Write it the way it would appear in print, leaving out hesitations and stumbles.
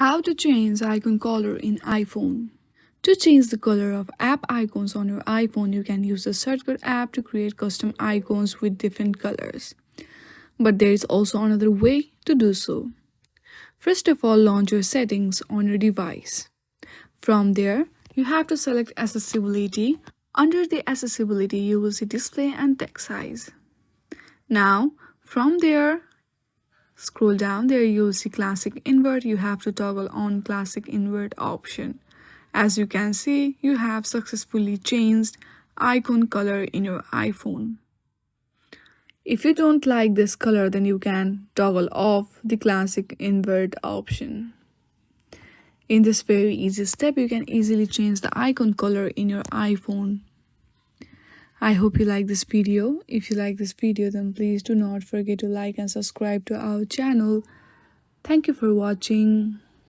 How to change icon color in iPhone. To change the color of app icons on your iPhone, you can use the Shortcut app to create custom icons with different colors. But there is also another way to do so. First of all, launch your settings on your device. From there, you have to select Accessibility. Under the Accessibility, you will see Display and Text Size. Now, from there, scroll down there, you'll see Classic Invert. You have to toggle on Classic Invert option. As you can see, you have successfully changed icon color in your iPhone. If you don't like this color, then you can toggle off the Classic Invert option. In this very easy step, you can easily change the icon color in your iPhone. I hope you like this video. If you like this video, then please do not forget to like and subscribe to our channel. Thank you for watching.